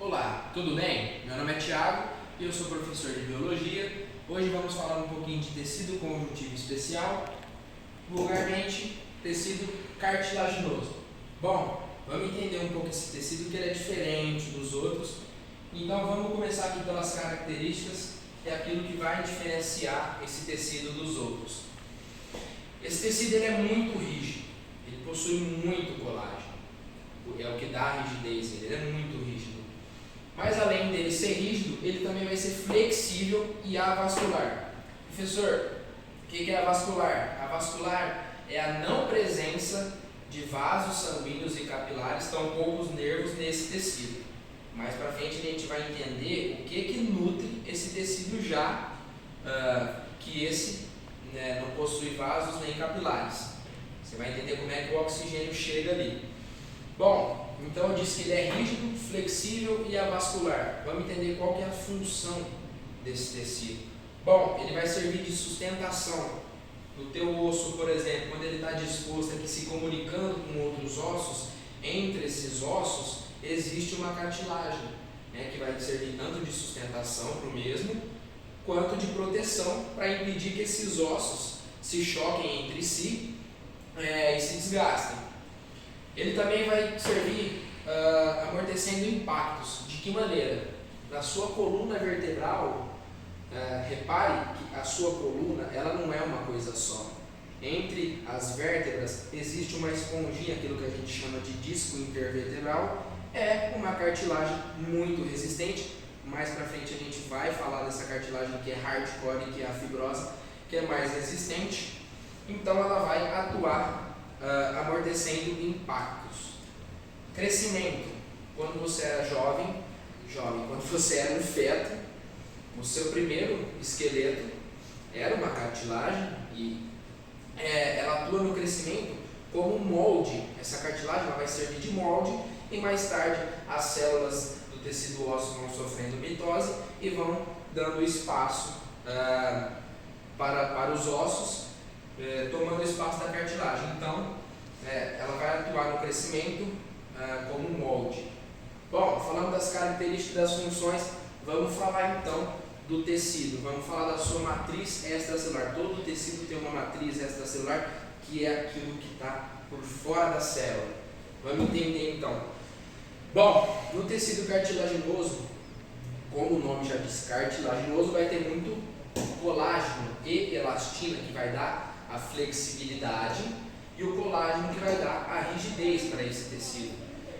Olá, tudo bem? Meu nome é Thiago e eu sou professor de Biologia. Hoje vamos falar um pouquinho de tecido conjuntivo especial, vulgarmente tecido cartilaginoso. Bom, vamos entender um pouco esse tecido, que ele é diferente dos outros. Então vamos começar aqui pelas características, que é aquilo que vai diferenciar esse tecido dos outros. Esse tecido ele é muito rígido, ele possui muito colágeno, é o que dá a rigidez, ele é muito rígido. Mas além dele ser rígido, ele também vai ser flexível e avascular. Professor, o que é avascular? Avascular é a não presença de vasos sanguíneos e capilares, tampouco os nervos nesse tecido. Mais para frente a gente vai entender o que nutre esse tecido já que esse não possui vasos nem capilares. Você vai entender como é que o oxigênio chega ali. Bom, então eu disse que ele é rígido, flexível e avascular. Vamos entender qual que é a função desse tecido. Bom, ele vai servir de sustentação. No teu osso, por exemplo, quando ele está disposto aqui se comunicando com outros ossos, entre esses ossos existe uma cartilagem, que vai servir tanto de sustentação para o mesmo, quanto de proteção para impedir que esses ossos se choquem entre si e se desgastem. Ele também vai servir amortecendo impactos. De que maneira? Na sua coluna vertebral, repare que a sua coluna ela não é uma coisa só. Entre as vértebras existe uma esponjinha, aquilo que a gente chama de disco intervertebral, é uma cartilagem muito resistente. Mais para frente a gente vai falar dessa cartilagem que é hardcore, que é a fibrosa, que é mais resistente. Então ela vai atuar amortecendo impactos. Crescimento. Quando você era jovem, quando você era um feto, o seu primeiro esqueleto era uma cartilagem e ela atua no crescimento como molde. Essa cartilagem ela vai servir de molde e mais tarde as células do tecido ósseo vão sofrendo mitose e vão dando espaço para os ossos, tomando espaço da cartilagem. Então, ela vai atuar no crescimento como molde. Bom, falando das características e das funções, vamos falar então do tecido. Vamos falar da sua matriz extracelular. Todo tecido tem uma matriz extracelular, que é aquilo que está por fora da célula. Vamos entender então. Bom, no tecido cartilaginoso, como o nome já diz, cartilaginoso, vai ter muito colágeno e elastina, que vai dar a flexibilidade, e o colágeno que vai dar a rigidez para esse tecido.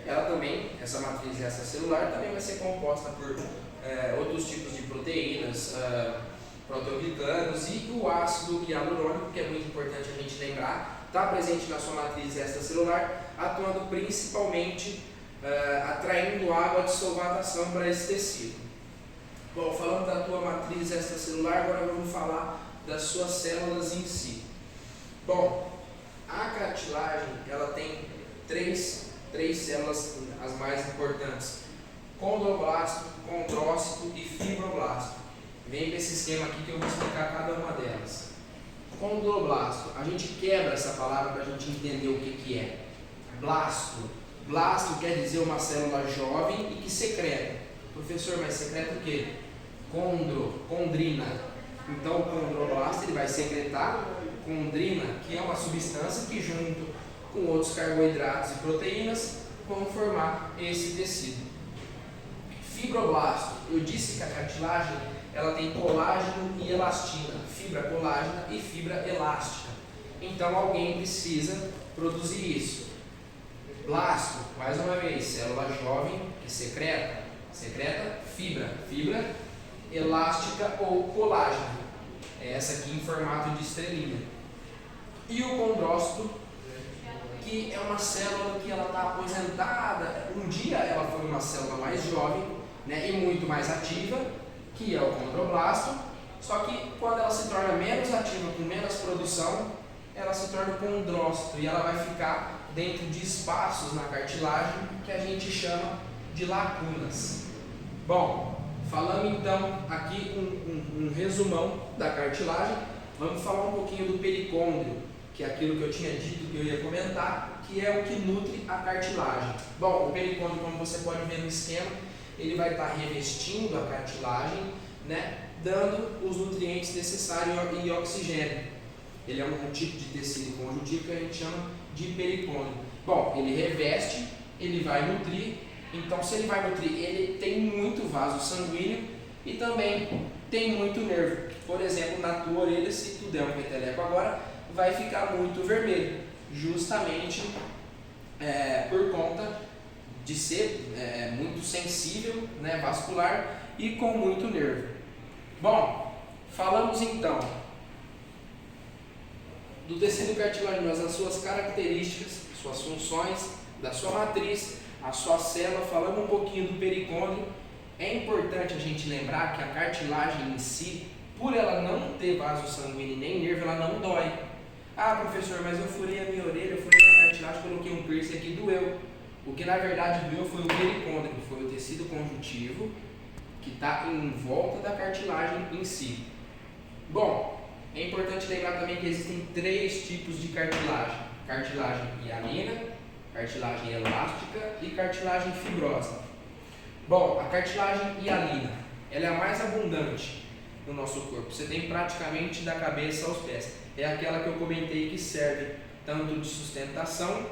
Ela também, essa matriz extracelular, também vai ser composta por outros tipos de proteínas, proteoglicanos, e o ácido hialurônico, que é muito importante a gente lembrar, está presente na sua matriz extracelular, atuando principalmente atraindo água de solvatação para esse tecido. Bom, falando da tua matriz extracelular, agora vamos falar das suas células em si. Bom, a cartilagem ela tem três células, as mais importantes: condroblasto, condrócito e fibroblasto. Vem para esse esquema aqui que eu vou explicar cada uma delas. Condroblasto, a gente quebra essa palavra para a gente entender o que é. Blasto quer dizer uma célula jovem e que secreta. Professor, mas secreta o quê? Condrina. Então o condroblasto ele vai secretar condrina, que é uma substância que junto com outros carboidratos e proteínas vão formar esse tecido. Fibroblasto, eu disse que a cartilagem ela tem colágeno e elastina, fibra colágena e fibra elástica. Então alguém precisa produzir isso. Blasto, mais uma vez, célula jovem que secreta fibra elástica ou colágeno. É essa aqui em formato de estrelinha. E o condrócito, que é uma célula que ela está aposentada. Um dia ela foi uma célula mais jovem, e muito mais ativa, que é o condroblasto. Só que quando ela se torna menos ativa, com menos produção, ela se torna condrócito e ela vai ficar dentro de espaços na cartilagem que a gente chama de lacunas. Bom, falando então aqui um resumão da cartilagem, vamos falar um pouquinho do pericôndrio, que é aquilo que eu tinha dito que eu ia comentar, que é o que nutre a cartilagem. Bom, o pericôndrio, como você pode ver no esquema, ele vai estar revestindo a cartilagem, né, dando os nutrientes necessários e oxigênio. Ele é um tipo de tecido conjuntivo que a gente chama de pericônio. Bom, ele reveste, ele vai nutrir. Então, se ele vai nutrir, ele tem muito vaso sanguíneo e também tem muito nervo. Por exemplo, na tua orelha, se tu der um peteleco agora, vai ficar muito vermelho, justamente por conta de ser muito sensível, né, vascular e com muito nervo. Bom, falamos então do tecido cartilaginoso, as suas características, suas funções, da sua matriz, a sua célula, falando um pouquinho do pericônio. É importante a gente lembrar que a cartilagem em si, por ela não ter vaso sanguíneo nem nervo, ela não dói. Ah, professor, mas eu furei a minha orelha, eu furei a minha cartilagem, coloquei um piercing aqui, doeu. O que na verdade doeu foi o pericônio, que foi o tecido conjuntivo que está em volta da cartilagem em si. Bom, é importante lembrar também que existem 3 tipos de cartilagem: cartilagem hialina, cartilagem elástica e cartilagem fibrosa. Bom, a cartilagem hialina, ela é a mais abundante no nosso corpo. Você tem praticamente da cabeça aos pés. É aquela que eu comentei que serve tanto de sustentação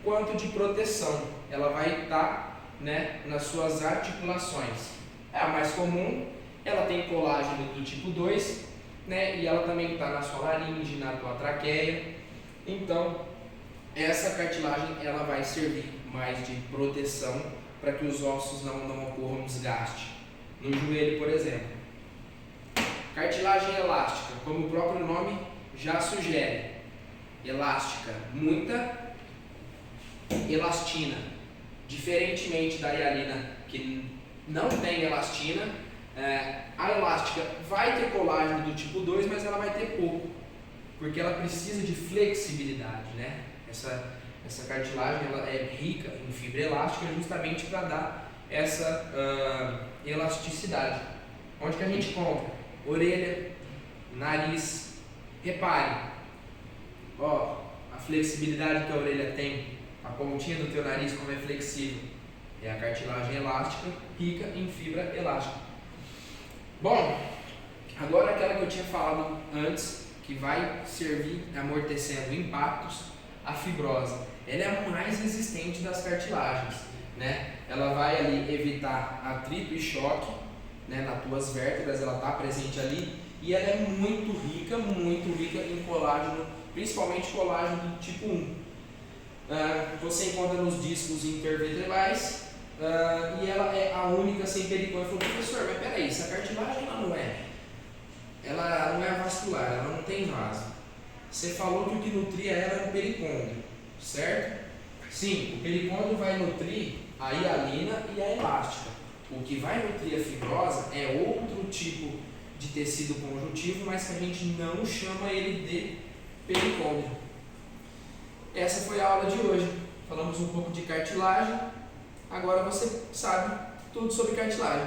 quanto de proteção. Ela vai estar, né, nas suas articulações. É a mais comum, ela tem colágeno do tipo 2, né, e ela também está na sua laringe, na tua traqueia. Então, essa cartilagem ela vai servir mais de proteção para que os ossos não ocorram desgaste. No joelho, por exemplo. Cartilagem elástica, como o próprio nome já sugere. Elástica, muita elastina. Diferentemente da hialina, que não tem elastina, a elástica vai ter colágeno do tipo 2, mas ela vai ter pouco, porque ela precisa de flexibilidade, né? Essa cartilagem ela é rica em fibra elástica justamente para dar essa elasticidade. Onde que a gente compra? Orelha, nariz. Repare, ó, a flexibilidade que a orelha tem, a pontinha do teu nariz como é flexível. É a cartilagem elástica, rica em fibra elástica. Bom, agora aquela que eu tinha falado antes, que vai servir amortecendo impactos, a fibrosa. Ela é a mais resistente das cartilagens, né? Ela vai ali evitar atrito e choque, né, nas tuas vértebras, ela está presente ali e ela é muito rica em colágeno, principalmente colágeno do tipo 1. Você encontra nos discos intervertebrais e ela é a única sem pericônio. Eu falei, professor, mas peraí, essa cartilagem ela não é vascular, ela não tem vaso. Você falou que o que nutria ela era o pericônio, certo? Sim, o pericônio vai nutrir a hialina e a elástica. O que vai nutrir a fibrosa é outro tipo de tecido conjuntivo, mas que a gente não chama ele de pericônio. Essa foi a aula de hoje. Falamos um pouco de cartilagem. Agora você sabe tudo sobre cartilagem.